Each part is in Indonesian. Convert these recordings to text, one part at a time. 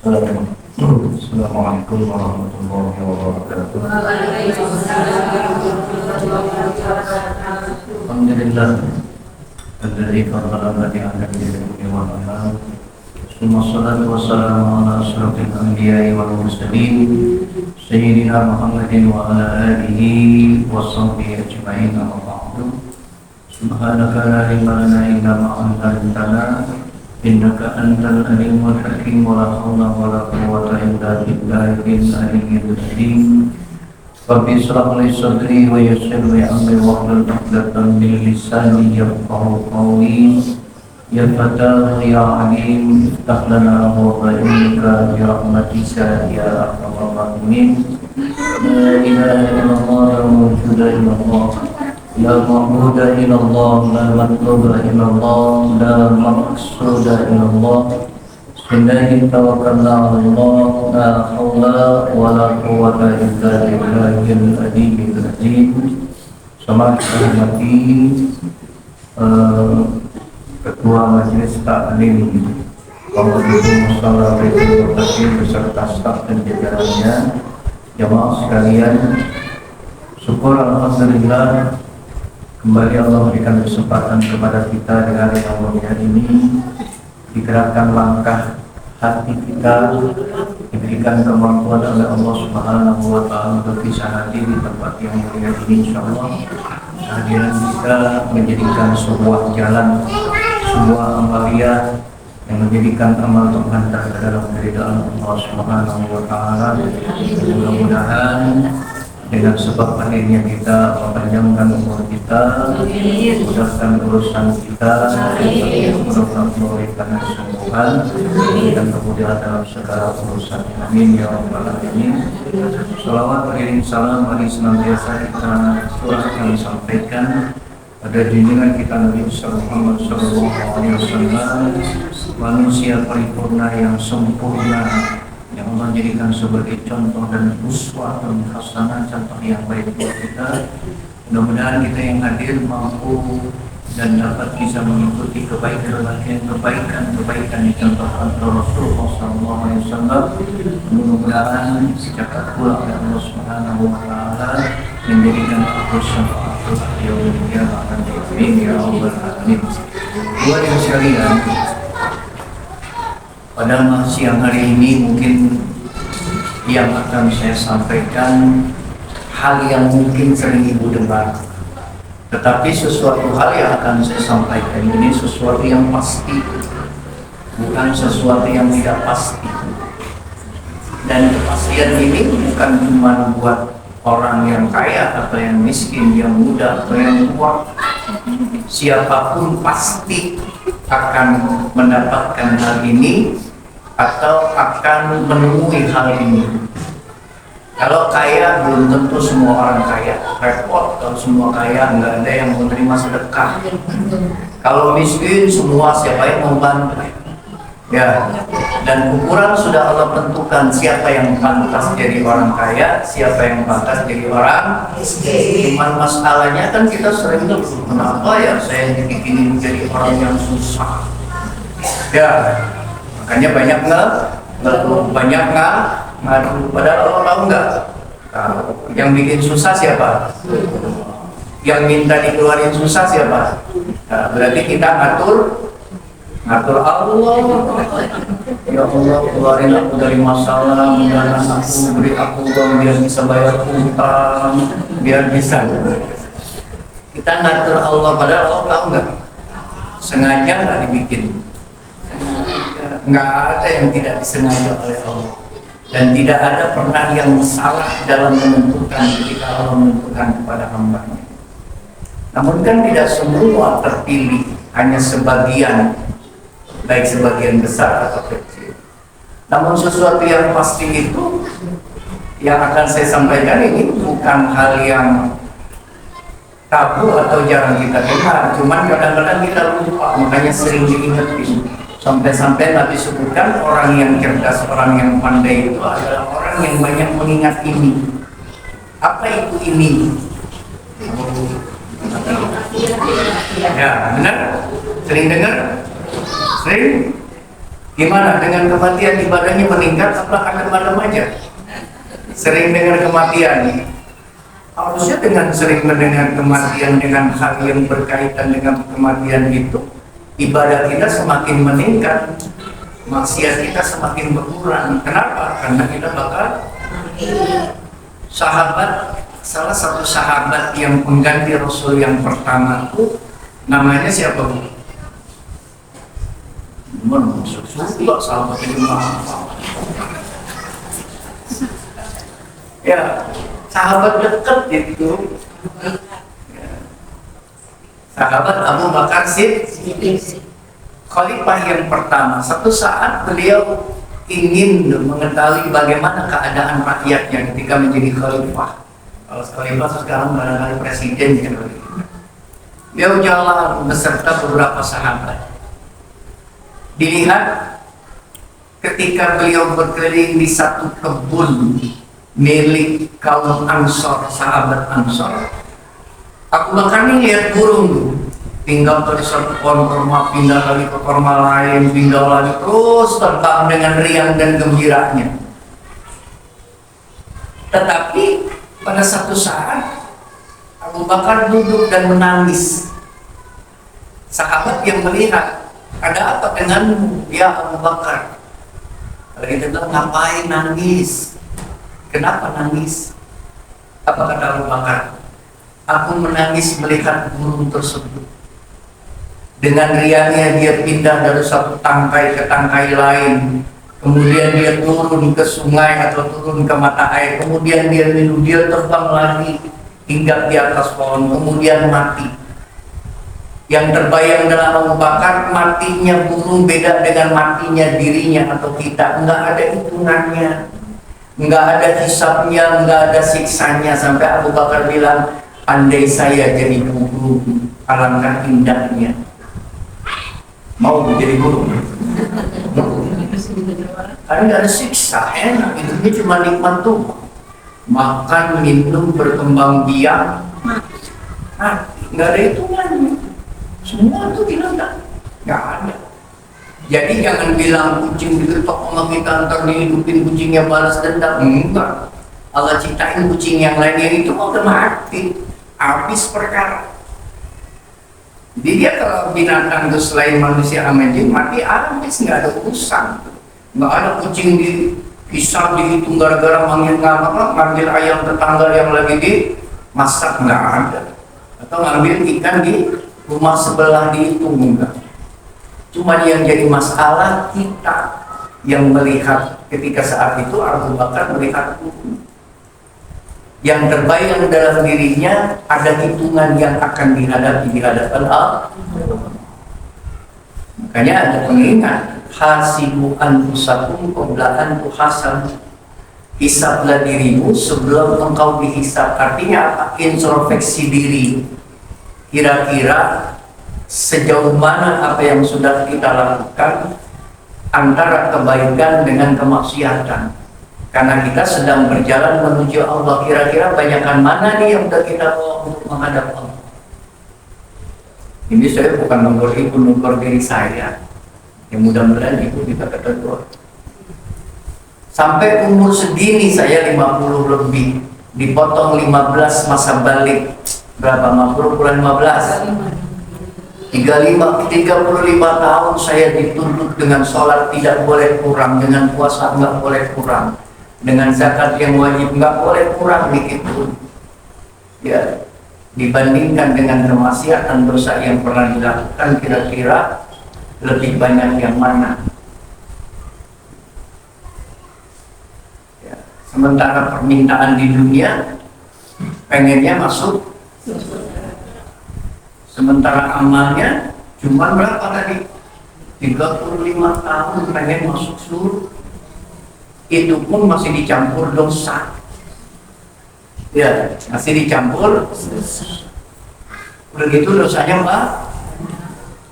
Assalamualaikum warahmatullahi wabarakatuh. Alhamdulillah alladzi faddalana bi al-ilmi wal amal. Wassalatu wassalamu ala asyrafil anbiya'i wal mursalin sayyidina Muhammadin wa ala alihi wa sahbihi ajma'in. Amma ba'du. Subhanaka la ilma lana illa ma 'allamtana innaka antal alimul hakim wa la haula wa la quwwata illa billahil aliyyil azim. Rabbi shrah li sadri wa yassir li amri wahlul 'uqdatam min lisani yafqahu qawli. Ya Fatah ya Alim, iftah lana abwaaba ilmika bi rahmatika ya arhamar rahimin. La ilaha illallah la mawjuda illallah, la ma'buda illallah, la matluba illallah, la maqsuda illallah. Bismillahi tawakkalna 'ala Allah, la haula wa la quwwata illa billahil aliyyil azim. Sama hormati Ketua Majelis Taklim Pengadilan Musyawarah Representatif beserta staf dan jajarannya, jamaah sekalian, syukur alhamdulillah kembali Allah berikan kesempatan kepada kita di hari yang mulia ini, digerakkan langkah hati kita, diberikan kemampuan oleh Allah Subhanahu wa Ta'ala untuk bisa hadir di tempat yang mulia ini. Insyaallah kehadiran kita menjadikan sebuah jalan, sebuah amalia yang menjadikan amal untuk mengantar ke dalam keridhaan Allah Subhanahu wa Ta'ala. Mudah-mudahan dengan sebab hadirnya kita mempanjangkan umur kita, mudahkan urusan kita, memberikan kesembuhan dan kemudahan dalam segala urusan. Amin ya rabbal alamin. Shalawat beriring salam mari senantiasa kita curahkan, sampaikan pada junjungan kita Nabi Muhammad SAW, manusia paripurna yang sempurna, yang Allah jadikan sebagai contoh dan uswatun hasanah, contoh yang baik buat kita. Mudah-mudahan kita yang hadir mampu dan dapat bisa mengikuti kebaikan yang contohkan Rasulullah SAW. Mudah-mudahan dicatat pula oleh Allah Subhanahu wa Ta'ala menjadikan aku syafaatul yaumil qiyamah. Amin ya rabbal alamin. Hadirin sekalian, pada siang hari ini mungkin yang akan saya sampaikan hal yang mungkin sering ibu dengar, tetapi sesuatu hal yang akan saya sampaikan ini sesuatu yang pasti, bukan sesuatu yang tidak pasti. Dan kepastian ini bukan cuma buat orang yang kaya atau yang miskin, yang muda atau yang tua. Siapapun pasti akan mendapatkan hal ini atau akan menemui hal ini. Kalau kaya belum tentu semua orang kaya, repot kalau semua kaya nggak ada yang menerima sedekah. Kalau miskin semua siapa yang mau bantu? Ya, dan ukuran sudah Allah tentukan siapa yang pantas jadi orang kaya, siapa yang pantas jadi orang miskin. Cuman masalahnya kan kita sering tuh, kenapa ya saya dibikin jadi orang yang susah? Ya, makanya banyak nggak ngadu. Padahal Allah tahu nggak? Yang bikin susah siapa? Yang minta dikeluarin susah siapa? Nah, berarti kita ngatur Allah. Ya Allah, keluarin aku dari masalah, mudahan aku, beri aku uang biar bisa bayar utang, biar bisa. Kita ngatur Allah, padahal Allah tahu nggak? Sengaja nggak dibikin. Nggak ada yang tidak disengaja oleh Allah, dan tidak ada pernah yang salah dalam menentukan ketika Allah menentukan kepada hamba-Nya. Namun kan tidak semua terpilih, hanya sebagian, baik sebagian besar atau kecil. Namun sesuatu yang pasti itu yang akan saya sampaikan ini bukan hal yang tabu atau jarang kita dengar, cuman kadang-kadang kita lupa, makanya sering diingetin. Sampai-sampai Nabi sebutkan orang yang cerdas, orang yang pandai itu adalah orang yang banyak mengingat ini. Apa itu ini? Ya, benar? Sering dengar? Sering? Gimana dengan kematian, ibadahnya meningkat apa adem-adem aja? Sering dengar kematian. Harusnya dengan sering mendengar kematian, dengan hal yang berkaitan dengan kematian itu, ibadah kita semakin meningkat, maksiat kita semakin berkurang. Kenapa? Karena kita bakal salah satu sahabat yang pengganti Rasul yang pertama itu namanya siapa, Bu? Masuk surga sahabat ini. Ya, sahabat dekat itu. Ya. Sahabat Abu Bakar Siddiq, khalifah yang pertama. Satu saat beliau ingin mengetahui bagaimana keadaan rakyatnya ketika menjadi khalifah. Kalau khalifah sekarang barangkali presiden ya. Beliau jalan beserta beberapa sahabat. Dilihat ketika beliau berkeliling di satu kebun milik kaum Ansor, sahabat Ansor. Abu Bakar ini lihat burung tuh, tinggal dari satu pohon kurma pindah lagi ke kurma lain, pindah lagi, terus terbang dengan riang dan gembiranya. Tetapi pada satu saat Abu Bakar duduk dan menangis. Sahabat yang melihat, ada apa denganmu ya Abu Bakar? Kalau kita bilang, ngapain nangis? Kenapa nangis? Apa kata Abu Bakar? Aku menangis melihat burung tersebut. Dengan riangnya dia pindah dari satu tangkai ke tangkai lain. Kemudian dia turun ke sungai atau turun ke mata air. Kemudian dia minum, dia terbang lagi hingga di atas pohon. Kemudian mati. Yang terbayang dalam Abu Bakar, matinya burung beda dengan matinya dirinya atau kita. Enggak ada hitungannya, enggak ada hisabnya, enggak ada siksanya. Sampai Abu Bakar bilang, andai saya jadi burung, alangkah indahnya. Mau menjadi burung? Karena nggak ada siksa, enak. Hidupnya cuma nikmat tuh. Makan, minum, berkembang biak, nggak ada hitungannya. Semua itu tidak ada. Jadi jangan bilang kucing diketok sama kita ntar dihidupin kucingnya balas dendam. Enggak. Allah ciptain kucing yang lain yang itu udah mati, habis perkara. Jadi dia kalau binatang itu selain manusia sama jin mati habis, nggak ada urusan. Nggak ada kucing dihisap dihitung gara-gara manggil ayam tetangga yang lagi dimasak, nggak ada. Atau ngambil ikan di rumah sebelah dihitung, enggak. Cuma yang jadi masalah kita yang melihat ketika saat itu Abu Bakar melihat yang terbayang dalam dirinya ada hitungan yang akan dihadapi di hadapan Allah. Makanya ada pengingat, hasibu anfusakum qabla an tuhasabu. Hisablah dirimu sebelum engkau dihisab. Artinya apa? Introspeksi diri. Kira-kira sejauh mana apa yang sudah kita lakukan antara kebaikan dengan kemaksiatan. Karena kita sedang berjalan menuju Allah, kira-kira banyakkan mana nih yang sudah kita bawa untuk menghadap Allah. Ini saya bukan nomor ibu, nomor diri saya. Yang mudah-mudahan ibu kita ketentuan. Sampai umur segini saya 50 lebih, dipotong 15 masa balik. Berapa? 50 kurang 15? 35 tahun saya dituntut dengan sholat tidak boleh kurang, dengan puasa nggak boleh kurang, dengan zakat yang wajib nggak boleh kurang begitu. Ya, dibandingkan dengan kemaksiatan dosa yang pernah dilakukan, kira-kira lebih banyak yang mana? Ya, sementara permintaan di dunia pengennya masuk, sementara amalnya cuma berapa tadi? 35 tahun pengen masuk surga. Itu pun masih dicampur dosa. Ya, masih dicampur. Udah gitu dosanya Pak,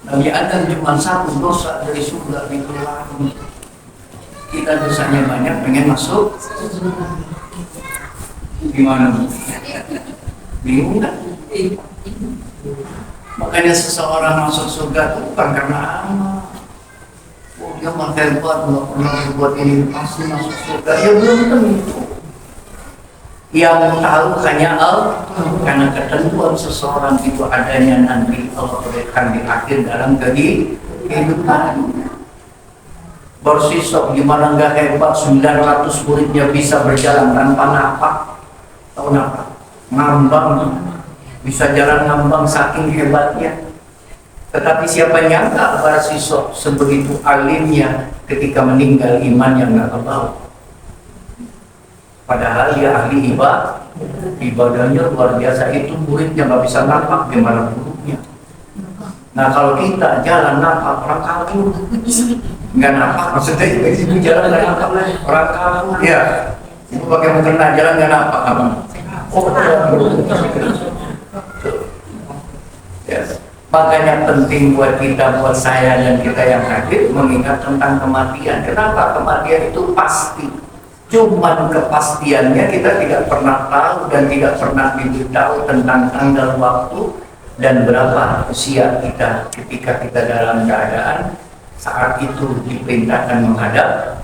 Nabi Adam cuma satu dosa dari surga itu lagi. Kita dosanya banyak pengen masuk. Gimana? Bingung kan? Makanya seseorang masuk surga itu bukan karena amal. Oh, dia mah hebat, nggak pernah berbuat ini pasti masuk surga. Ya belum tentu. Yang tahu hanya Allah, karena ketentuan seseorang itu adanya nanti Allah berikan di akhir dalam kehidupan. Bersisok gimana nggak hebat, 900 muridnya bisa berjalan tanpa napak. Tahu napak? Ngambang, bisa jalan ngambang saking hebatnya. Tetapi siapa nyangka Bersisok sebegitu alimnya ketika meninggal imannya nggak kebawa. Padahal dia ahli ibadahnya luar biasa, itu muridnya nggak bisa napak gimana gurunya. Nah kalau kita jalan napak orang kabur, nggak napak maksudnya itu jalan nggak napak orang kabur ya. Itu pakai mukena jalan nggak napak apa? Oh yes. Makanya penting buat kita, buat saya dan kita yang hadir mengingat tentang kematian. Kenapa? Kematian itu pasti. Cuman kepastiannya kita tidak pernah tahu dan tidak pernah diberitahu tentang tanggal waktu dan berapa usia kita ketika kita dalam keadaan saat itu diperintahkan menghadap.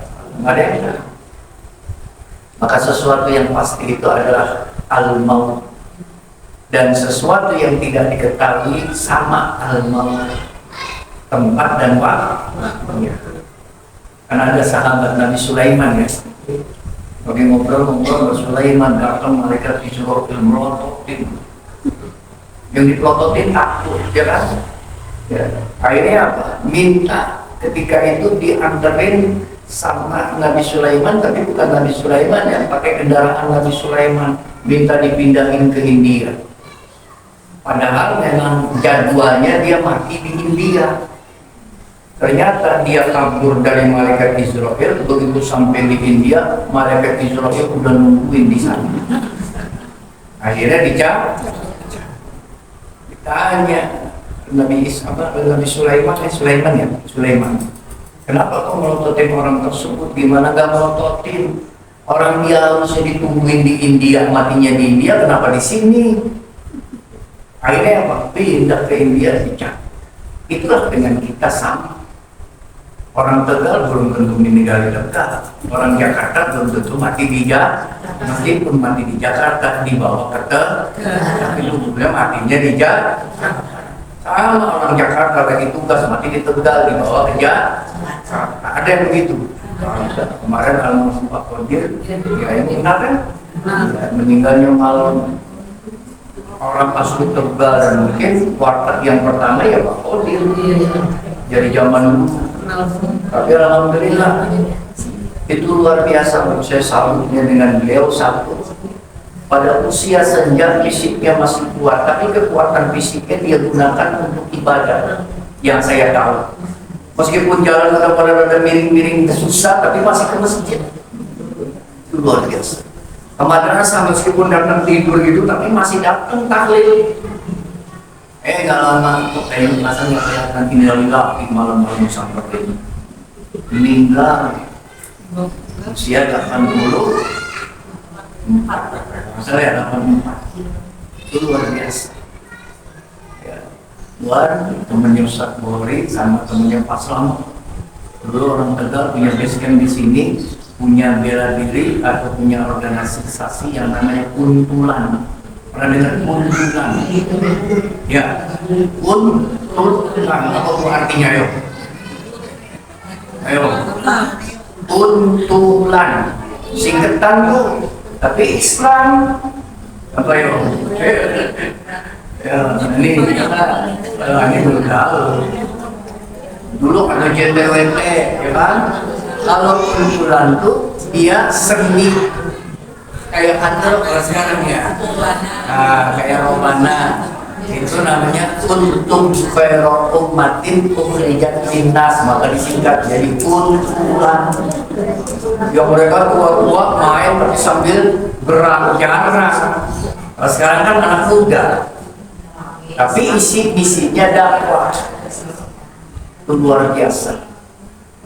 Maka sesuatu yang pasti itu adalah al-maut. Dan sesuatu yang tidak diketahui sama al-maut, tempat dan waktu. Karena ada sahabat Nabi Sulaiman ya, lagi ngobrol Sulaiman datang malaikat disuruh melototin, yang dipelototin takut ya kan? Ya. Akhirnya apa? Minta ketika itu dianterin sama Nabi Sulaiman, tapi bukan Nabi Sulaiman yang pakai kendaraan Nabi Sulaiman, minta dipindahin ke India. Padahal memang jadwalnya dia mati di India. Ternyata dia kabur dari malaikat Israel. Begitu sampai di India, malaikat Israel udah nungguin di sana. Akhirnya ditanya Nabi Sulaiman. Kenapa kau melototin orang tersebut? Gimana gak melototin? Orang dia harusnya ditungguin di India, matinya di India, kenapa di sini? Akhirnya apa? Pindah ke India dicak. Itulah dengan kita sama. Orang Tegal belum tentu meninggal di Tegal. Orang Jakarta belum tentu mati di Jakarta. Meskipun mati di Jakarta dibawa ke Tegal, tapi juga matinya di Jakarta. Sama orang Jakarta lagi tugas mati di Tegal dibawa ke Jakarta. Ada yang begitu. Kemarin almarhum Pak Kodir, ya ini benar kan? Meninggalnya malam. Orang asli Tegal dan mungkin warteg yang pertama ya Pak Kodir dari zaman dulu. Tapi alhamdulillah itu luar biasa. Saya salutnya dengan beliau satu. Pada usia senja fisiknya masih kuat, tapi kekuatan fisiknya dia gunakan untuk ibadah. Yang saya tahu, meskipun jalan udah pada miring-miring susah, tapi masih ke masjid. Itu luar biasa. Ke madrasah meskipun datang tidur gitu, tapi masih datang tahlil. Gak lama kok kayak masa nggak kelihatan innalillahi malam-malam sampai ini. Meninggal usia 84. Saya 84. Itu luar biasa. Ya. Luar temennya Ustaz Bohri sama temennya Pak Slamet. Dulu orang Tegal punya basecamp di sini, punya bela diri atau punya organisasi yang namanya Kuntulan. Pernah dengar Kuntulan? Ya, Kuntulan apa artinya ayo? Ayo, Kuntulan, singkatan tuh, tapi Islam apa yo? Ya, ini belum tahu. Dulu ada JTWT, ya kan? Kalau Kuntulan tuh dia seni kayak kantor kalau sekarang ya, kayak Romana itu namanya Kuntum Khairu Ummatin Ukhrijat Linnas, maka disingkat jadi Kuntulan. Ya mereka tua-tua main tapi sambil berjarak. Kalau sekarang kan anak muda, tapi isi-isinya dakwah. Itu luar biasa.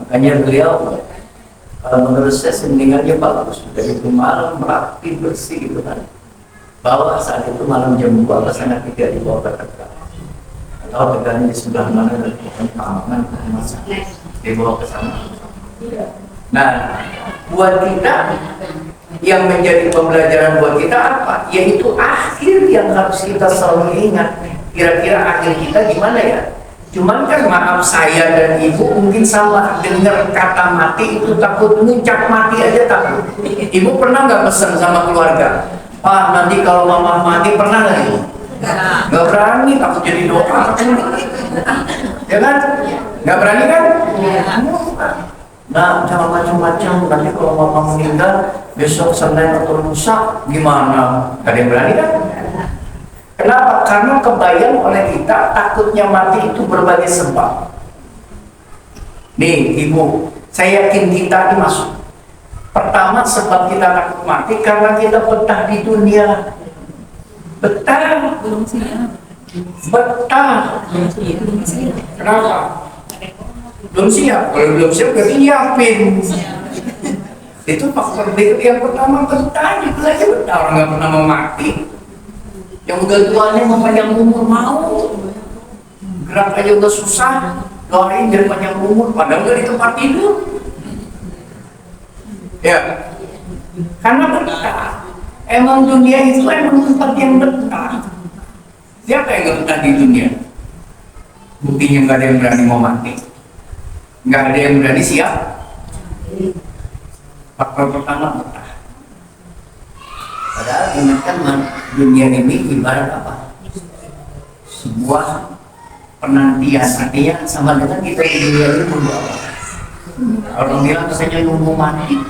Makanya beliau menurut saya meninggalnya bagus. Dari itu malam rapi bersih gitu kan. Bawa saat itu malam jam 2 sana 3 dibawa ke Tegal. Atau Tegalnya di sebelah mana dan bukan keamanan. dibawa ke sana. Nah, buat kita yang menjadi pembelajaran buat kita apa? Yaitu akhir yang harus kita selalu ingat. Kira-kira akhir kita gimana ya? Cuman kan maaf, saya dan ibu mungkin sama, dengar kata mati itu takut, ngucap mati aja takut. Ibu pernah nggak pesan sama keluarga, Pak nanti kalau mama mati, pernah nggak ibu? Nggak berani, takut jadi doa. Ya kan? Nggak berani kan? Nah, jangan macam-macam, nanti kalau mama meninggal besok Senin atau Lusa gimana? Gak ada yang berani kan? Kenapa? Karena kebayang oleh kita takutnya mati itu berbagai sebab. Nih ibu, saya yakin kita ini masuk. Pertama sebab kita takut mati karena kita betah di dunia. Betah. Belum siap. Betah. Belum siap. Kenapa? Belum siap. Kalau belum siap berarti nyiapin. Itu faktor yang pertama, betah. Itu aja betah, orang nggak pernah mau mati. Yang udah tuanya mempanjang umur mau, gerak aja udah susah, doain jadi panjang umur, padahal udah di tempat tidur. Ya, karena betah. Emang dunia itu emang tempat yang betah. Siapa yang gak betah di dunia? Buktinya nggak ada yang berani mau mati, nggak ada yang berani siap. Faktor pertama betah. Padahal ingatkan dunia ini ibarat apa? Sebuah penantian, artinya sama dengan kita di dunia ini nunggu apa? Orang bilang katanya nunggu mati.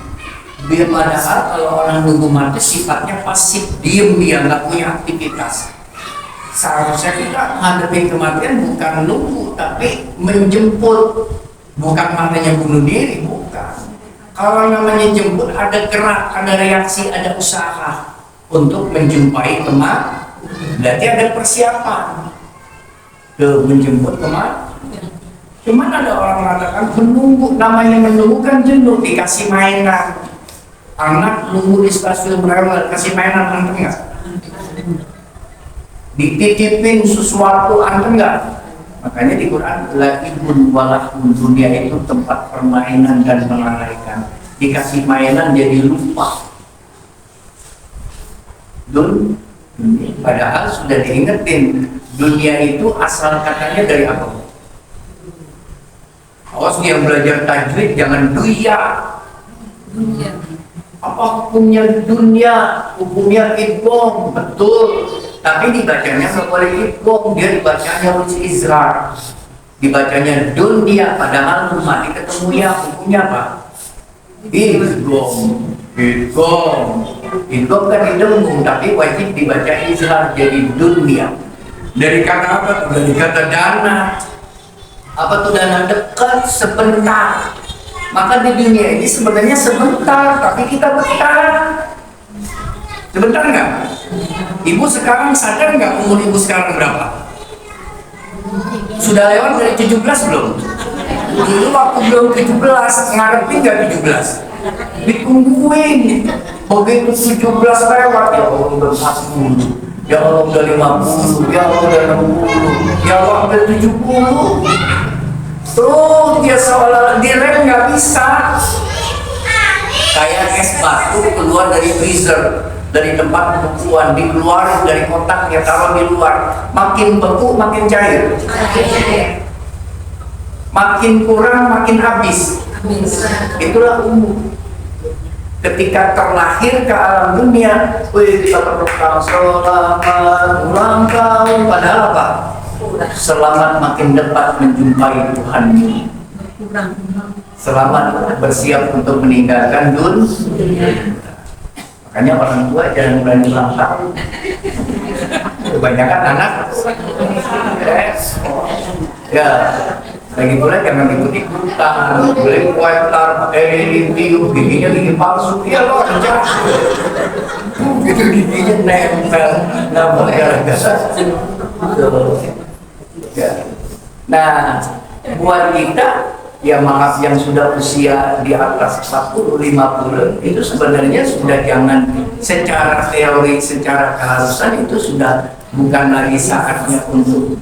Biar padahal kalau orang nunggu mati sifatnya pasif, diem dia, nggak punya aktivitas. Seharusnya kita menghadapi kematian bukan nunggu, tapi menjemput. Bukan maknanya bunuh diri, bukan. Kalau namanya jemput ada gerak, ada reaksi, ada usaha untuk menjumpai kematian. Berarti ada persiapan menjemput kematian. Cuman ada orang mengatakan menunggu, namanya menunggu kan jenuh, dikasih mainan. Anak nunggu di stasiun rel, kasih mainan, antar nggak? Dititipin sesuatu, antar nggak? Makanya di Quran, laibun walahun, dunia itu tempat permainan dan melalaikan. Dikasih mainan jadi lupa. Padahal sudah diingetin, dunia itu asal katanya dari apa? Awas dia belajar tajwid jangan duya. Apa hukumnya dunia? Hukumnya idgham, betul. Tapi dibacanya nggak boleh idgham, dia dibacanya izhar. Dibacanya dunia, padahal mati ketemu ya, hukumnya apa? Idgham. Idgham kan idgham, tapi wajib dibaca izhar jadi dunia. Dari kata apa? Dari kata dana. Apa tuh dana? Dekat, sebentar. Maka di dunia ini sebenarnya sebentar, tapi kita betah. Sebentar nggak? Ibu sekarang sadar nggak umur ibu sekarang berapa? Sudah lewat dari 17 belum? Dulu waktu belum 17, ngarepin nggak 17? Ditungguin. Begitu 17 lewat, ya Allah udah 40, ya Allah udah 50, ya Allah udah 60, ya Allah udah 70. Tuh dia seolah direm nggak bisa. Kayak es batu keluar dari freezer, dari tempat pembekuan, dikeluarin dari kotaknya, taruh di luar. Makin beku makin cair, makin kurang makin habis. Itulah umur. Ketika terlahir ke alam dunia, wih kita berdoa selamat ulang tahun, padahal apa? Selamat makin dekat menjumpai Tuhanmu. Selamat bersiap untuk meninggalkan dunia. Makanya orang tua jangan berani ulang tahun. Kebanyakan anak ya lagi pula jangan ikut-ikutan, beli kuetar, pakai review, giginya gigi palsu, ya lo aja. Gitu giginya nempel, nggak boleh gara-gara. Nah, buat kita ya maaf yang sudah usia di atas 40, 50 itu sebenarnya sudah jangan secara teori, secara keharusan itu sudah bukan lagi saatnya untuk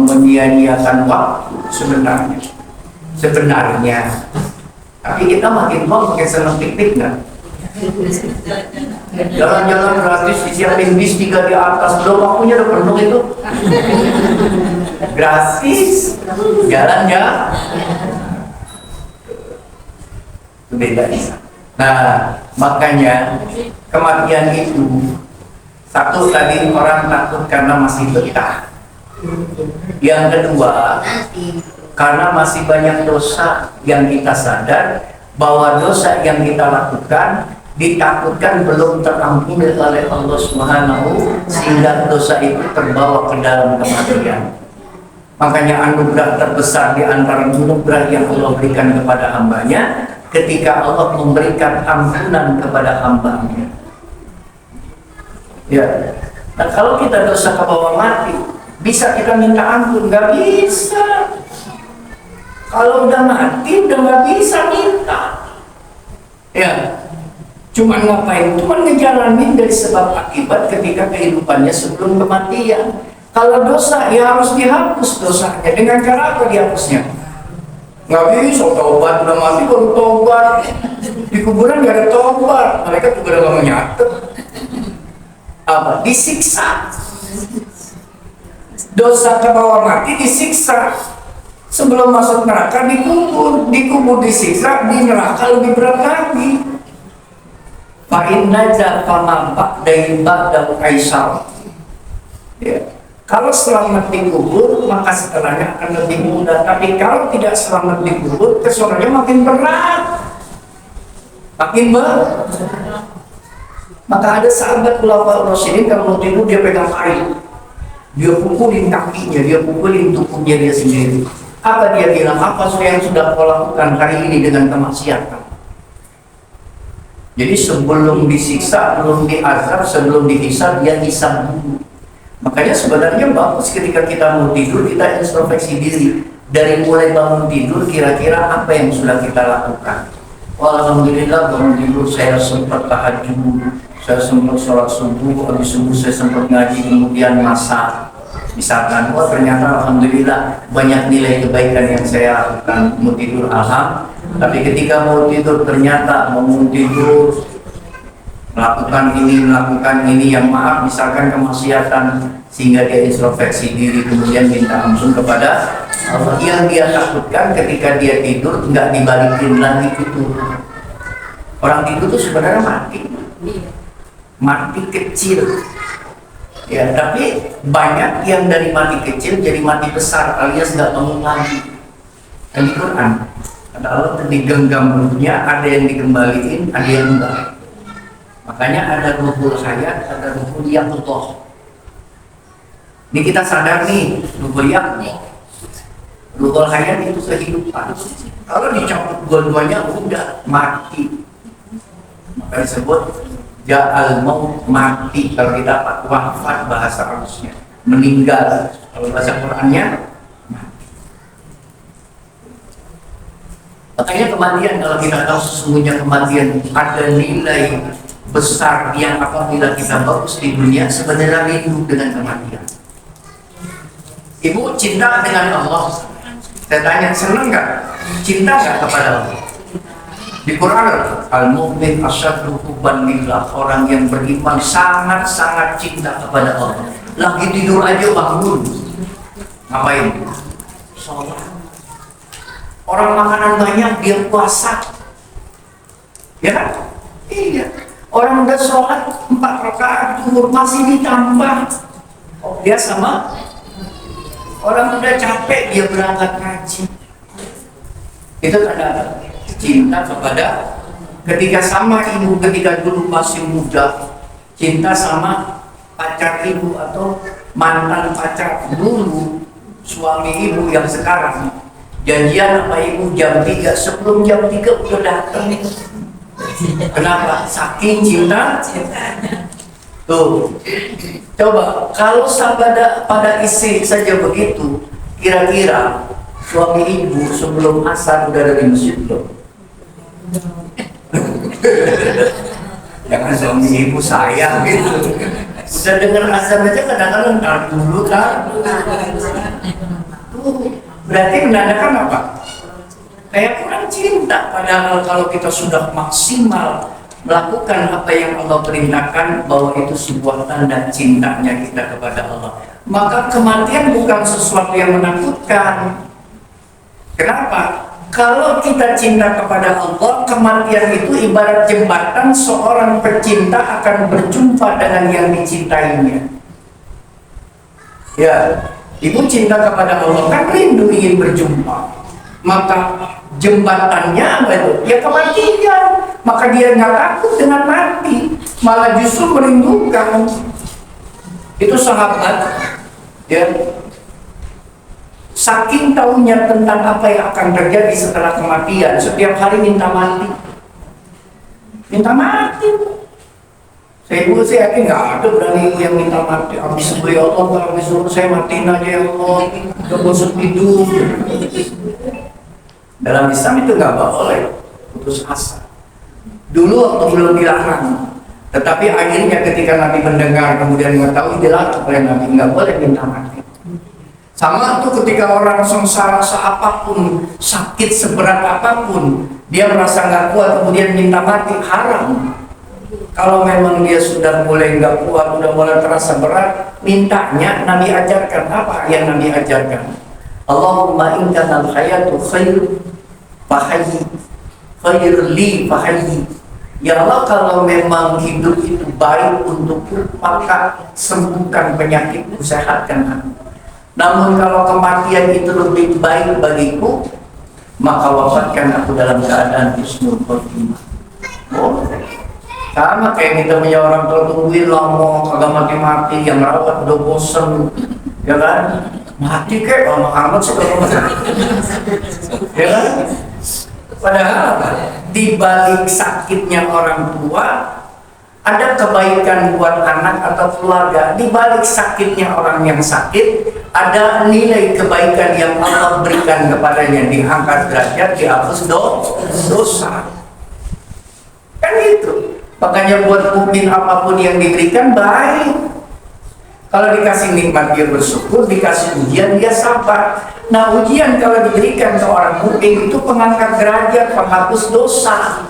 menyia-nyiakan waktu sebenarnya. sebenarnya. Tapi kita makin tua makin senang piknik nggak? Jalan-jalan gratis disiapin bis 3 di atas, belum waktunya udah penuh itu. Gratis, jalan ya. Beda. Nah, makanya kematian itu satu tadi orang takut karena masih betah. Yang kedua, karena masih banyak dosa yang kita sadar bahwa dosa yang kita lakukan ditakutkan belum terampuni oleh Allah Subhanahu, sehingga dosa itu terbawa ke dalam kematian. Makanya anugerah terbesar di antara anugerah yang Allah berikan kepada hambanya ketika Allah memberikan ampunan kepada hambanya. Ya. Nah, kalau kita dosa ke bawah mati, bisa kita minta ampun? Nggak bisa. Kalau udah mati, udah nggak bisa minta. Ya, cuman ngapain? Cuman ngejalanin dari sebab akibat ketika kehidupannya sebelum kematian. Kalau dosa, ya harus dihapus dosanya. Dengan cara apa dihapusnya? Nggak bisa, taubat udah mati baru taubat. Di kuburan nggak ada taubat. Mereka juga udah nggak mau nyatet. Apa? Disiksa. Dosa ke bawah mati disiksa. Sebelum masuk neraka dikubur disiksa, di neraka lebih berat lagi. Fa'in naja famampak dari ba'da kaisar. Ya. Kalau selamat dikubur, maka setelahnya akan lebih mudah. Tapi kalau tidak selamat dikubur, kesurannya makin berat. Makin berat. Maka ada sahabat khulafaur rasyidin kalau mau tidur dia pegang kain. Dia pukulin kakinya, dia pukulin tubuhnya dia sendiri. Apa dia bilang? Apa yang sudah kau lakukan hari ini dengan kemaksiatan? Jadi sebelum disiksa, belum diazab, sebelum dihisab, dia hisab dulu. Makanya sebenarnya bagus ketika kita mau tidur, kita introspeksi diri. Dari mulai bangun tidur, kira-kira apa yang sudah kita lakukan? Alhamdulillah bangun tidur saya sempat tahajud, saya sempat sholat subuh, habis subuh saya sempat ngaji, kemudian masak. Misalkan, oh ternyata alhamdulillah banyak nilai kebaikan yang saya lakukan. Mau tidur alhamdulillah. Tapi ketika mau tidur ternyata mau tidur melakukan ini yang maaf, misalkan kemaksiatan, sehingga dia introspeksi diri kemudian minta ampun kepada Allah. Yang dia takutkan ketika dia tidur nggak dibalikin lagi itu. Orang tidur itu sebenarnya mati kecil. Ya, tapi banyak yang dari mati kecil jadi mati besar alias nggak bangun lagi. Dan di Quran ada Allah digenggam ruhnya, ada yang dikembaliin, ada yang enggak. Makanya ada ruhul hayat, ada ruhul yaqdah. Ini kita sadar nih, ruhul yaqdah. Ruhul hayat itu kehidupan. Kalau dicabut dua-duanya udah mati. Maka disebut ja'al maut, mati. Kalau kita wafat bahasa Arabnya, meninggal. Kalau bahasa Qurannya mati. Makanya kematian, kalau kita tahu sesungguhnya kematian ada nilai besar yang apabila kita bagus di dunia, sebenarnya rindu dengan kematian. Ibu cinta dengan Allah. Saya tanya, senang nggak? Cinta nggak kepada Allah? Di Quran, al-mu'min asyaddu hubban lillah, orang yang beriman sangat-sangat cinta kepada Allah. Lagi tidur aja bangun. Ngapain? Sholat. Orang makanan banyak, dia puasa. Ya kan? Iya. Orang udah sholat 4 rakaat zuhur masih ditambah. Dia sama orang udah capek, dia berangkat haji. Itu tanda cinta kepada, ketika sama ibu, ketika dulu masih muda, cinta sama pacar ibu atau mantan pacar dulu, suami ibu yang sekarang janjian sama ibu jam 3, sebelum jam 3 udah datang. Kenapa? Saking cinta. Tuh, coba kalau pada istri saja begitu, kira-kira suami ibu sebelum asar udah dari masjid belum? Jangan suami ibu sayang gitu. Udah dengar azan aja kadang-kadang ntar dulu kan. Berarti menandakan apa? kayak kurang cinta. Padahal kalau kita sudah maksimal melakukan apa yang Allah perintahkan, bahwa itu sebuah tanda cintanya kita kepada Allah. Maka kematian bukan sesuatu yang menakutkan. Kenapa? Kalau kita cinta kepada Allah, kematian itu ibarat jembatan seorang pecinta akan berjumpa dengan yang dicintainya. Ya, ibu cinta kepada Allah kan rindu ingin berjumpa. Maka jembatannya apa itu? Ya kematian. Maka dia nggak takut dengan mati, malah justru merindukan. Itu sahabat, ya. Saking tahunya tentang apa yang akan terjadi setelah kematian, setiap hari minta mati. Minta mati. Saya yakin nggak ada berani ibu yang minta mati. Habis itu ya Allah, habis itu saya matiin aja ya Allah, gak bosan hidup. Dalam Islam itu nggak boleh putus asa. Dulu waktu belum dilarang, tetapi akhirnya ketika Nabi mendengar kemudian mengetahui dilarang oleh Nabi, nggak boleh minta mati. Sama tuh ketika orang sengsara seapapun, sakit seberat apapun, dia merasa nggak kuat kemudian minta mati, haram. Kalau memang dia sudah mulai nggak kuat, sudah mulai terasa berat, mintanya Nabi ajarkan apa yang Nabi ajarkan? Allahumma in kana al-hayatu khair fahayyi, khair li fahayyi. Ya Allah, kalau memang hidup itu baik untukku, maka sembuhkan penyakitku, sehatkan aku. Namun kalau kematian itu lebih baik bagiku, maka wafatkan aku dalam keadaan husnul khotimah. Oh, sama kayak kita punya orang tua, tungguin lama kagak mati-mati, yang rawat udah bosen, ya kan? Mati kayak lama amat sih kalau mati, ya kan? Padahal di balik sakitnya orang tua ada kebaikan buat anak atau keluarga. Di balik sakitnya orang yang sakit ada nilai kebaikan yang Allah berikan kepadanya, diangkat derajat, dihapus dosa. Kan gitu. Makanya buat mukmin apapun yang diberikan baik. Kalau dikasih nikmat dia bersyukur, dikasih ujian dia sabar. Nah, ujian kalau diberikan ke orang mukmin itu pengangkat derajat, penghapus dosa.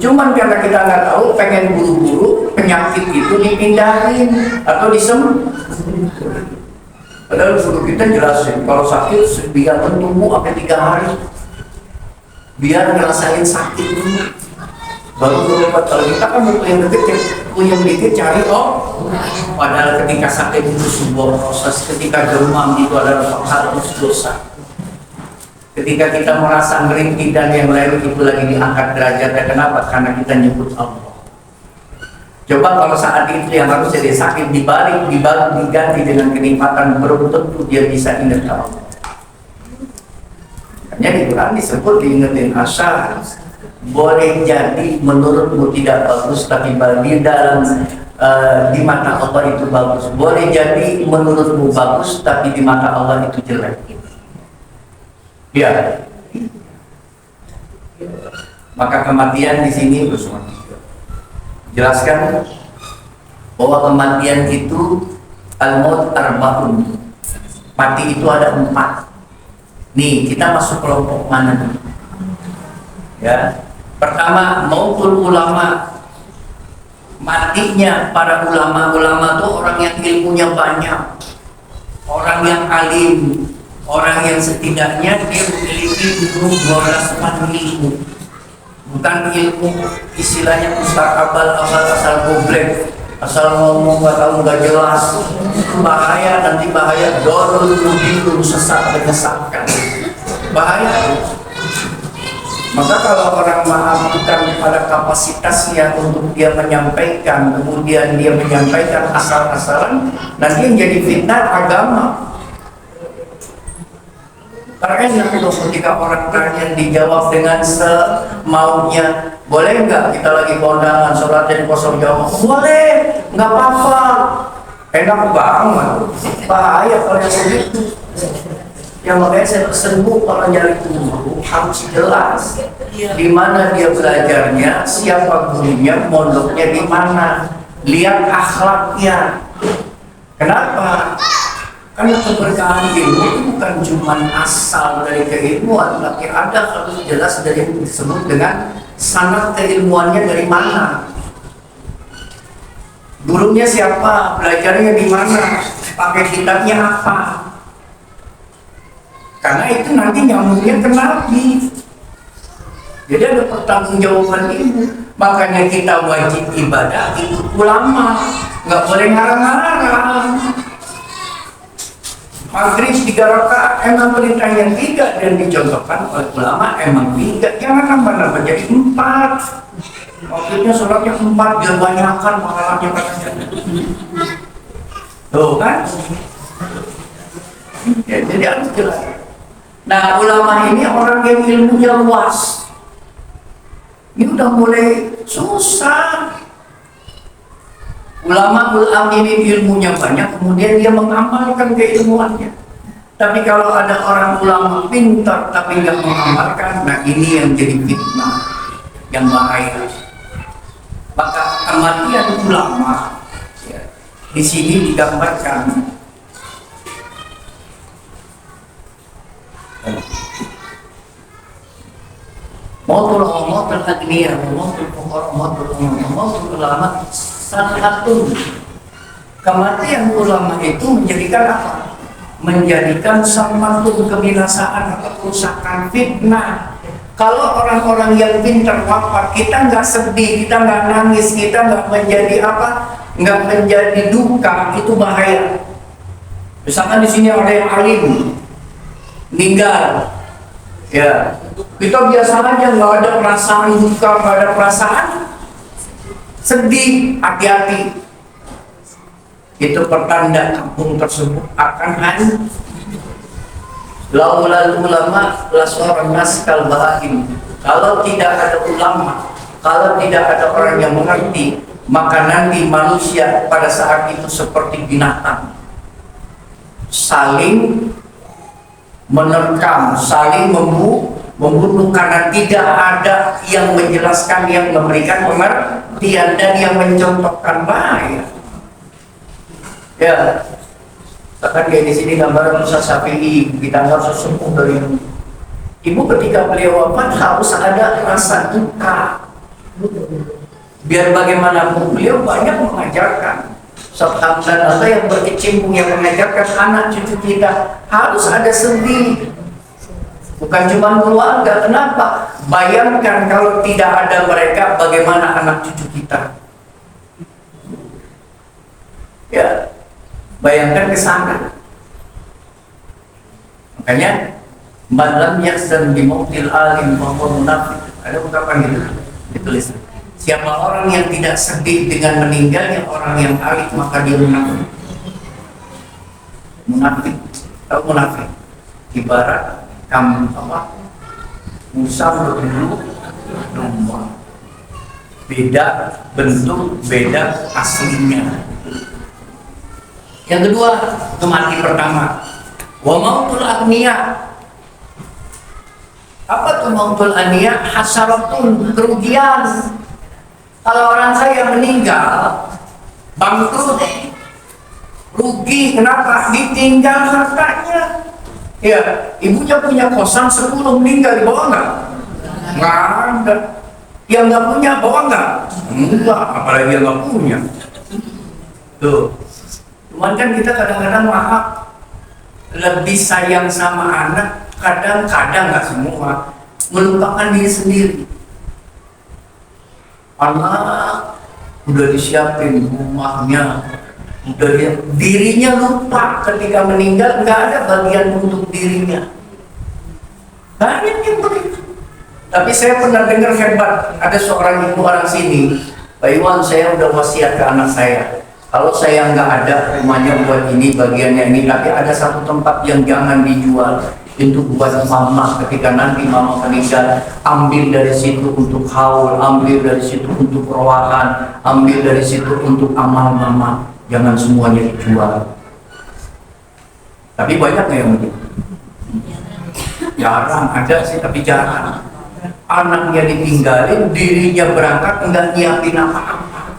Cuman karena kita nggak tahu, pengen buru-buru penyakit itu dipindahin atau disembuh. Padahal guru kita jelasin, kalau sakit biar tunggu sampai 3 hari, biar ngerasain sakit dulu, baru berobat. Kalau kita kan yang deket, yang dikit cari padahal ketika sakit itu sebuah proses, ketika demam itu adalah penghapus dosa. Ketika kita merasa merintih dan yang lain itu lagi diangkat derajatnya. Kenapa? Karena kita nyebut Allah. Coba kalau saat itu yang harus jadi sakit dibalik, diganti dengan kenikmatan, belum tentu dia bisa ingat Allah. Hanya di Quran disebut diingetin asal. Boleh jadi menurutmu tidak bagus, tapi bagi dalam di mata Allah itu bagus. Boleh jadi menurutmu bagus, tapi di mata Allah itu jelek. Ya, maka kematian di sini bersama jelaskan bahwa kematian itu al-maut arba'un. Mati itu ada 4. Nih, kita masuk kelompok mana nih? Ya, pertama mautul ulama. Matinya para ulama-ulama itu orang yang ilmunya banyak, orang yang alim, orang yang setidaknya dia memiliki 12 ilmu. Bukan ilmu istilahnya ustaz abal-abal asal goblek, asal ngomong nggak tahu nggak jelas. Bahaya, nanti bahaya, dorul mudilun, sesat menyesatkan. Bahaya. Maka kalau orang bukan pada kapasitasnya untuk dia menyampaikan, kemudian dia menyampaikan asal-asalan, nanti yang jadi fitnah agama. Karena enak tuh ketika orang tanya dijawab dengan semaunya. Boleh nggak kita lagi kondangan sholatnya di kosong jawab? Boleh, nggak apa-apa. Enak banget. Bahaya kalau yang begitu. Yang makanya saya pesen kalau nyari guru harus jelas di mana dia belajarnya, siapa gurunya, mondoknya di mana, lihat akhlaknya. Kenapa? Karena keberkahan ilmu itu bukan cuma asal dari keilmuan, tapi ada harus jelas dari yang disebut dengan sanad keilmuannya dari mana. Gurunya siapa, belajarnya di mana, pakai kitabnya apa. Karena itu nanti nyambungnya ke Nabi. Jadi ada pertanggungjawaban ilmu. Makanya kita wajib ibadah ikut ulama, nggak boleh ngarang-ngarang. Maghrib 3 rakaat emang perintahnya 3 dan dicontohkan oleh ulama emang 3, jangan nambah-nambah jadi 4. Maksudnya sholatnya 4 biar banyakkan pahalanya katanya. Tuh kan? Ya, jadi harus jelas. Nah, ulama ini orang yang ilmunya luas. Ini udah mulai susah. Ulama ini ilmunya banyak, kemudian dia mengamalkan keilmuannya. Tapi kalau ada orang ulama pintar tapi nggak mengamalkan, nah ini yang jadi fitnah, yang bahaya. Maka kematian ulama ya, di sini digambarkan. Mautul agniya, mautul fuqara, mautul ulama. Satu, kematian ulama itu menjadikan apa? Menjadikan satu kebinasaan atau kerusakan, fitnah. Kalau orang-orang yang pintar wafat, kita nggak sedih, kita nggak nangis, kita nggak menjadi apa? Nggak menjadi duka, itu bahaya. Misalkan di sini ada yang alim, meninggal, ya kita biasa aja, nggak ada perasaan duka, nggak ada perasaan sedih, hati-hati. Itu pertanda kampung tersebut akan hancur. Laulal ulama laswaran nas kal bahaim. Kalau tidak ada ulama, kalau tidak ada orang yang mengerti, maka nanti manusia pada saat itu seperti binatang, saling menerkam, saling membunuh karena tidak ada yang menjelaskan, yang memberikan pengertian dan yang mencontohkan bahaya. Ya, bahkan kayak di sini gambar Musa Syafi'i, kita harus sesepuh dari ibu ketika beliau wafat harus ada rasa duka. Biar bagaimanapun beliau banyak mengajarkan. Sabda atau yang berkecimpung yang mengajarkan anak cucu kita harus ada sedih. Bukan cuma keluarga, kenapa? Bayangkan kalau tidak ada mereka, bagaimana anak cucu kita? Ya, bayangkan ke sana. Makanya, malam yaksan bimautil alim bahwa munafik. Ada ungkapan gitu, ditulis. Siapa orang yang tidak sedih dengan meninggalnya orang yang alim, maka dia munafik. Munafik, tahu munafik? Ibarat kamu apa? Musa berbulu domba, beda bentuk, beda aslinya. Yang kedua, itu mati pertama. Wa mautul agniya. Apa tuh mautul agniya? Hasaratun, kerugian. Kalau orang saya meninggal, bangkrut, rugi. Kenapa? Ditinggal hartanya. Ya, ibunya punya kosan 10, meninggal, dibawa nggak? Nggak ada. Yang nggak punya, bawa nggak? Enggak, apalagi yang nggak punya. Tuh. Cuman kan kita kadang-kadang maaf, lebih sayang sama anak, kadang-kadang nggak semua, melupakan diri sendiri. Anak udah disiapin rumahnya, udah dirinya lupa ketika meninggal, nggak ada bagian untuk dirinya. Banyak yang begitu. Tapi saya pernah dengar hebat, ada seorang ibu orang sini, Pak Iwan, saya udah wasiat ke anak saya, kalau saya nggak ada rumahnya buat ini, bagiannya ini, tapi ada satu tempat yang jangan dijual, itu buat mama. Ketika nanti mama meninggal, ambil dari situ untuk haul, ambil dari situ untuk rowahan, ambil dari situ untuk amal mama. Jangan semuanya dijual. Tapi banyak nggak yang begitu? Jarang, ada sih tapi jarang. Anaknya ditinggalin, dirinya berangkat nggak nyiapin apa-apa.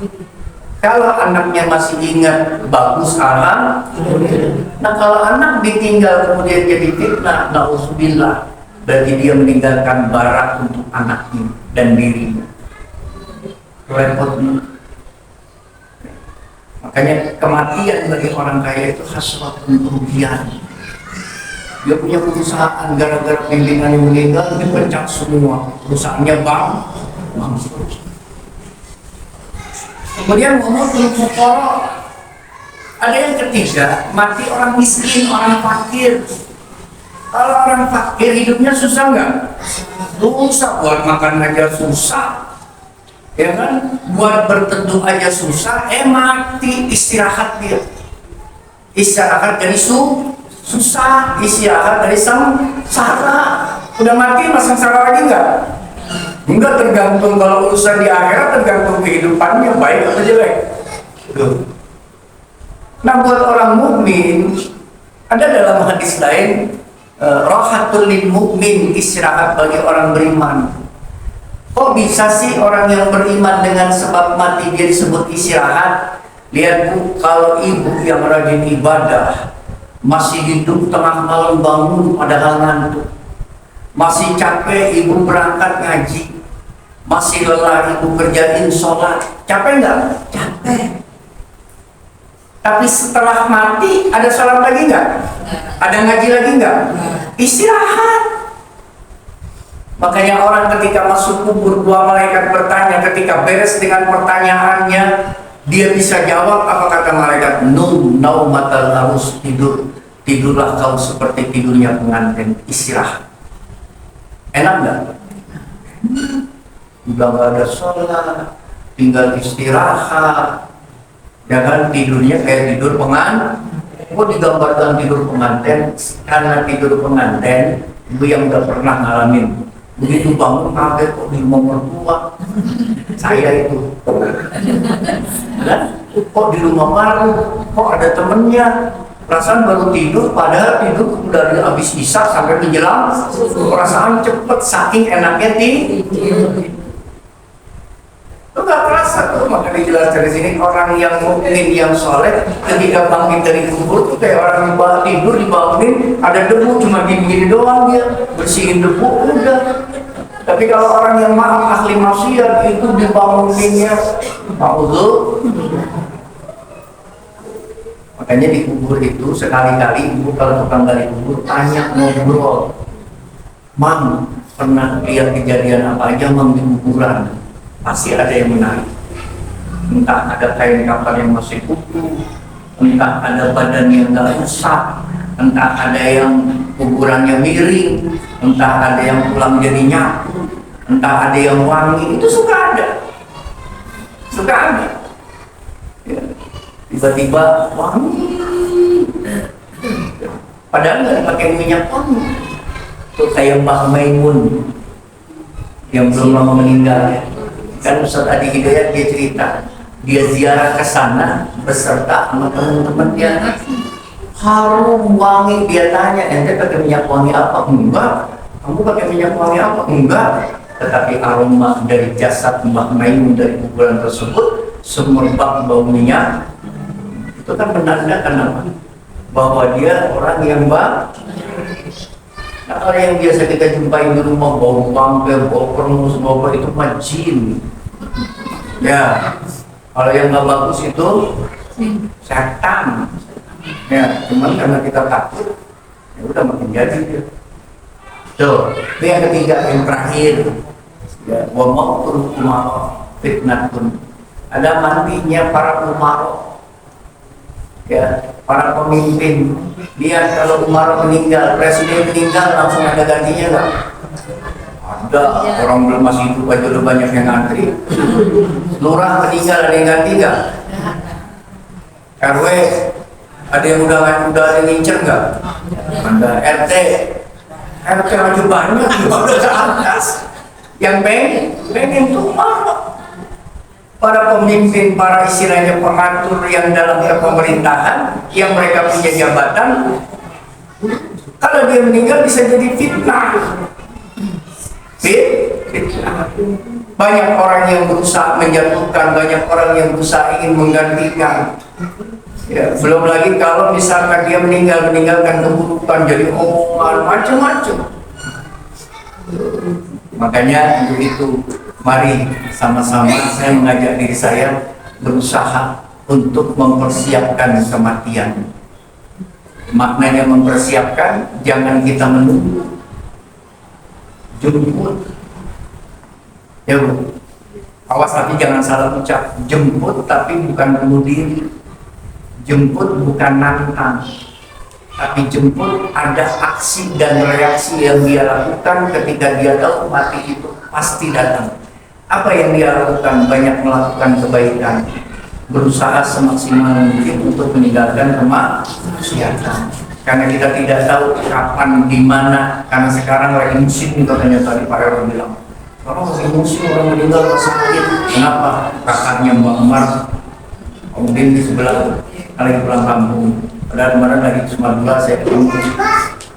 Kalau anaknya masih ingat, bagus, alhamdulillah. Nah kalau anak ditinggal kemudian jadi fitnah, na'udzubillah, berarti dia meninggalkan barak untuk anaknya dan dirinya. Repot. Makanya kematian bagi orang kaya itu hasratun kerugian. Dia punya perusahaan, gara-gara pimpinannya meninggal, dipecat semua, perusahaannya bangkrut. Kemudian ngomong fuqara. Ada yang ketiga, mati orang miskin, orang fakir. Kalau orang fakir hidupnya susah nggak? Susah, buat makan aja susah, ya kan? Buat berteduh aja susah. Mati, istirahat dia. Istirahat dari susah, istirahat dari sengsara. Udah mati masang sengsara lagi nggak? Enggak, tergantung. Kalau urusan di akhirat tergantung kehidupannya baik atau jelek. Nah buat orang mukmin ada dalam hadis lain, rahatul lil mukmin, istirahat bagi orang beriman. Kok bisa sih orang yang beriman dengan sebab mati dia disebut istirahat? Lihat Bu, kalau ibu yang rajin ibadah masih hidup tengah malam bangun padahal ngantuk, masih capek ibu berangkat ngaji, masih lelah ibu kerjain sholat, capek nggak? Capek. Tapi setelah mati ada sholat lagi nggak? Ada ngaji lagi nggak? Istirahat. Makanya orang ketika masuk kubur, dua malaikat bertanya, ketika beres dengan pertanyaannya dia bisa jawab, apa kata malaikat? Naumatal harus tidur. Tidurlah kau seperti tidurnya pengantin, istirahat. Enak nggak? Udah nggak ada sholat, tinggal istirahat, ya kan? Tidurnya kayak tidur pengantin. Kok digambarkan tidur pengantin? Karena tidur pengantin, ibu yang udah pernah ngalamin, begitu bangun kaget kok di rumah mertua. Saya itu, kan? Kok di rumah baru, kok ada temennya. Perasaan baru tidur, padahal tidur udah habis isya sampai menjelang. Perasaan cepet, saking enaknya tidur. Itu gak terasa tuh. Maka dijelas dari sini, orang yang mukmin, yang soleh, ketika bangkit dari kubur tuh kayak orang yang tidur dibangunin, ada debu, cuma gini-gini doang dia bersihin debu, udah. Tapi kalau orang yang maaf, ahli maksiat, itu dibanguninnya makanya di kubur itu sekali-kali ibu kalau tukang gali kubur tanya, ngobrol, Mang pernah lihat kejadian apa aja Mang di kuburan? Pasti ada yang menarik. Entah ada kain kafan yang masih utuh, entah ada badan yang gak rusak, entah ada yang kuburannya miring, entah ada yang tulang jadi nyatu, entah ada yang wangi. Itu suka ada, suka ada. Ya. Tiba-tiba wangi, padahal nggak dipakai minyak wangi. Tuh kayak Mbah Maimun yang belum lama meninggal ya. Kan Ustaz Adi Hidayat dia cerita, dia ziarah ke sana beserta sama teman-teman dia. Harum wangi, dia tanya, ente pakai minyak wangi apa? Enggak. Kamu pakai minyak wangi apa? Enggak. Tetapi aroma dari jasad Mbah Maimun dari kuburan tersebut semerbak bau minyak. Itu kan menandakan apa? Bahwa dia orang yang baik. Nah, orang yang biasa kita jumpai di rumah bau bangkai, bau perengus, bau apa itu mah jin. Ya, kalau yang nggak bagus itu setan. Ya, cuman karena kita takut, ya udah makin jadi dia. Tuh, itu yang ketiga, yang terakhir. Ya, wa mautul umara fitnatun. Ada matinya para umara. Ya, para pemimpin. Lihat kalau Umar meninggal, presiden meninggal, langsung ada gantinya nggak? Ada. Orang belum masih hidup aja udah banyak yang ngantri. Lurah meninggal, ada yang ganti nggak? RW ada yang udah ada yang ngincer nggak? Ada. RT aja banyak, udah ke atas. Yang pengen tuh Umar. Para pemimpin, para istilahnya pengatur yang dalam pemerintahan, yang mereka punya jabatan, kalau dia meninggal bisa jadi fitnah. Fitnah. Banyak orang yang berusaha menjatuhkan, banyak orang yang berusaha ingin menggantikan. Ya, belum lagi kalau misalkan dia meninggalkan keburukan, jadi omongan macam-macam. Makanya untuk itu, mari sama-sama saya mengajak diri saya berusaha untuk mempersiapkan kematian. Maknanya mempersiapkan, jangan kita menunggu, jemput. Ya Bu, awas tapi jangan salah ucap. Jemput tapi bukan bunuh diri. Jemput bukan nantang, tapi jemput ada aksi dan reaksi yang dia lakukan ketika dia tahu mati itu pasti datang. Apa yang dia lakukan? Banyak melakukan kebaikan, berusaha semaksimal mungkin untuk meninggalkan kemaksiatan. Karena kita tidak tahu kapan, di mana. Karena sekarang lagi musim, katanya tadi Pak Erwan bilang, kalau lagi musim orang meninggal sakit. Kenapa? Kakaknya Mbak Umar, kemudian di sebelah lagi pulang kampung. Padahal kemarin lagi cuma 2 saya ketemu,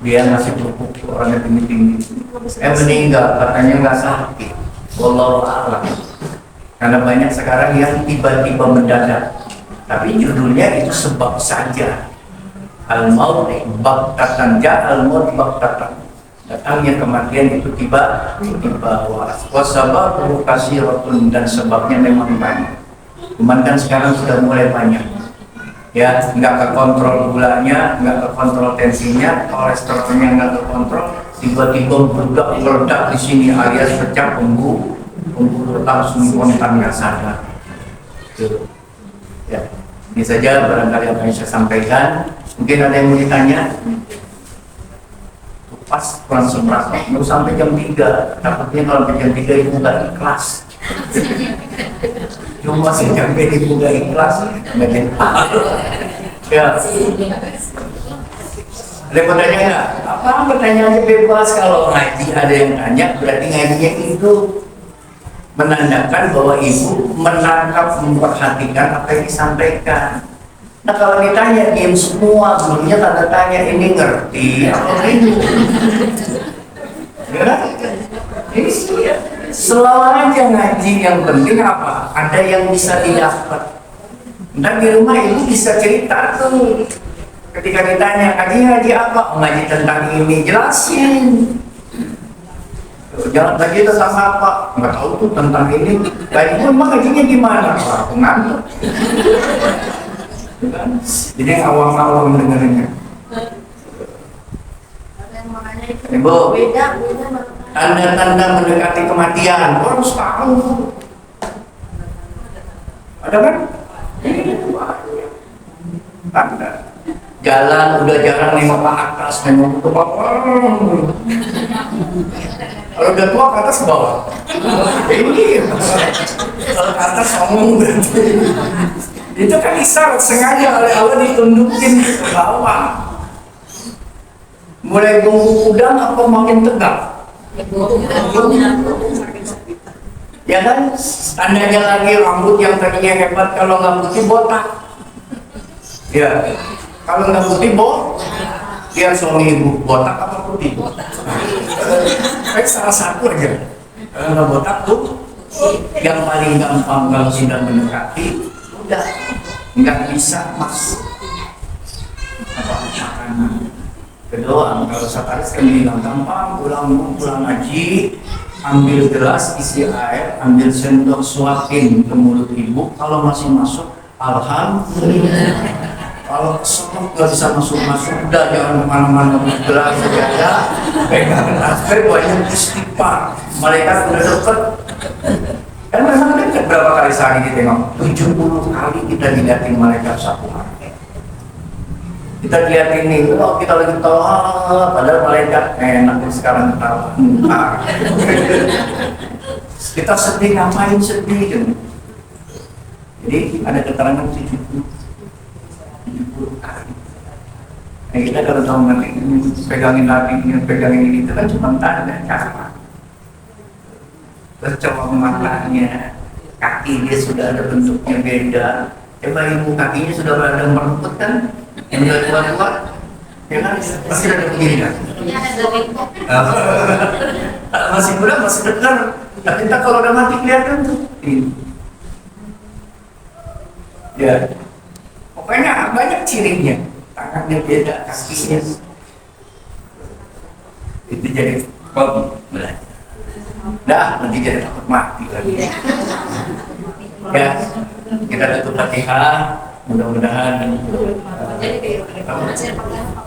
dia ngasih pupuk orangnya tinggi-tinggi. Meninggal, katanya nggak sakit. Wallahu a'lam. Karena banyak sekarang yang tiba-tiba mendadak. Tapi judulnya itu sebab saja. Al-maut baktatan, al-maut baktatan. Datangnya kematian itu tiba-tiba. Wasababu kasiratun, dan sebabnya memang banyak. Cuman kan sekarang sudah mulai banyak. Ya, nggak kekontrol gulanya, nggak kekontrol tensinya, kolesterolnya nggak kekontrol, tiba-tiba meledak di sini alias pecah pembuluh langsung spontan nggak sadar. Ya, ini saja barangkali apa yang saya sampaikan. Mungkin ada yang mau ditanya? Pas kurang seberapa, mau sampai jam 3. Takutnya kalau sampai jam 3 itu nggak ikhlas. Cuma sampai ibu nggak ikhlas, nggak jadi. Ya. Ada pertanyaan nggak? Apa pertanyaannya bebas. Kalau ngaji ada yang tanya, berarti ngajinya itu menandakan bahwa ibu menangkap, memperhatikan apa yang disampaikan. Nah kalau ditanya diam semua, belumnya tanda tanya, ini ngerti apa ini? Ya kan? Ini sih ya. Selalu aja ngaji, yang penting apa? Ada yang bisa didapat. Dan di rumah ibu bisa cerita tuh. Ketika ditanya, ngaji apa? Ngaji tentang ini, jelasin. Jangan ngaji tentang apa? Nggak tahu tuh tentang ini. Kayak ibu emang ngajinya gimana? Aku ngantuk. Jadi awam-awam dengarnya. Ibu, tanda-tanda mendekati kematian, harus tahu. Ada kan? Tanda. Jalan udah jarang nengok ke atas, nengok ke bawah. Kalau udah tua ke atas ke bawah. Ini kalau ke atas ngomong berarti. Itu kan isyarat sengaja oleh Allah ditundukin ke bawah. Mulai bungkuk udang apa makin tegak? Ya kan, tandanya lagi rambut yang tadinya hebat, kalau nggak putih botak. Ya, kalau nggak putih lihat suami ibu botak apa putih? Baik salah satu aja. Kalau nggak botak tuh, yang paling gampang kalau sudah mendekati, udah nggak bisa masuk makanan. Kedua, kalau sataris kan bilang gampang, pulang ngaji, ambil gelas isi air, ambil sendok suapin ke mulut ibu. Kalau masih masuk, alhamdulillah. Kalau semua nggak bisa masuk, udah jangan kemana-mana, gelas saja, pegang aspek banyak istighfar. Malaikat udah deket. Kan memang dekat berapa kali sehari ditengok? 70 kali kita dilihatin malaikat satu hari. Kita lihat ini, oh kita lagi tawa, padahal malaikat enak sekarang ketawa. Kita sedih, ngapain sedih? Jadi ada keterangan 70 kali. Nah, kita kalau tahu ngerti, pegangin hatinya, pegangin ini, itu kan cuma tanda cara. Bercoba matanya, kaki dia sudah ada bentuknya beda. Coba ibu kakinya sudah ada meremput kan? Yang udah tua-tua, ya kan? Pasti ada begini kan? Masih muda, masih dekat, Nah, kita kalau udah mati kelihatan tuh. Ya, pokoknya banyak cirinya. Tangannya beda, kakinya. Itu jadi hobi. Dah, nanti jadi takut mati lagi. Ya, kita tutup Fatihah. Mudah-mudahan.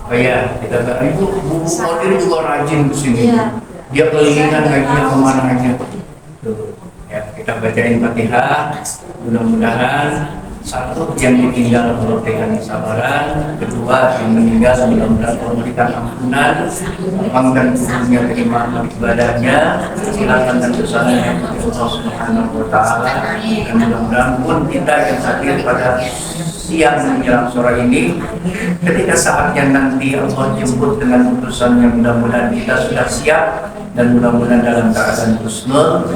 Oh iya, kita ibu Qadir juga rajin kesini. Dia kelilingan kakinya kemana aja. Ya, kita bacain Fatihah. Mudah-mudahan satu yang ditinggal Allah berikan kesabaran, kedua yang meninggal mudah-mudahan Allah berikan ampunan, lapangkan kuburnya, terima ibadahnya, silakan dan dosanya Allah Subhanahu wa Ta'ala. Dan mudah-mudahan pun kita yang hadir pada siang menjelang sore ini, ketika saatnya nanti Allah jemput dengan utusannya, mudah-mudahan kita sudah siap dan mudah-mudahan dalam keadaan husnul.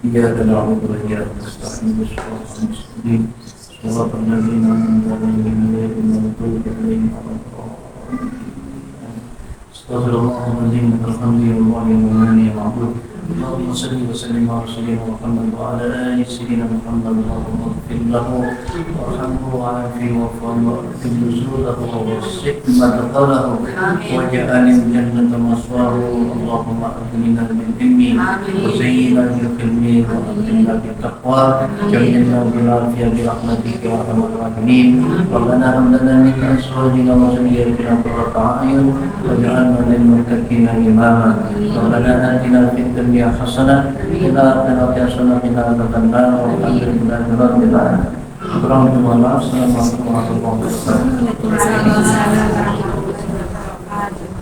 Iya dan aku belajar Ustazin Muslim Sholat Nabi Astagfirullahaladzim Alhamdulillah yang ma'bud Allahumma salli wa sallim ala Sayyidina Muhammad wa ala ali Sayyidina Muhammad Allahumma ighfir lahu warhamhu wa afihi wa fa'alahu nuzulahu wa wasi' madkhalahu wa ja'alil jannata maswahu Allahumma aghnina bil ilmi wa zayyina bil ilmi wa aghnina bil taqwa jamilna bil afiyah bi rahmatika ya arhamar rahimin Rabbana hab lana min azwajina wa dhurriyyatina qurrata a'yun waj'alna lil muttaqina imama Rabbana atina fid dunya hasanah wa fil akhirati hasanah wa qina adzaban nar walhamdulillahi rabbil alamin. Assalamualaikum warahmatullahi wabarakatuh.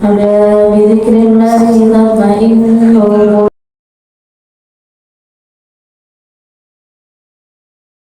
Ada bi dzikrillah tatma'innul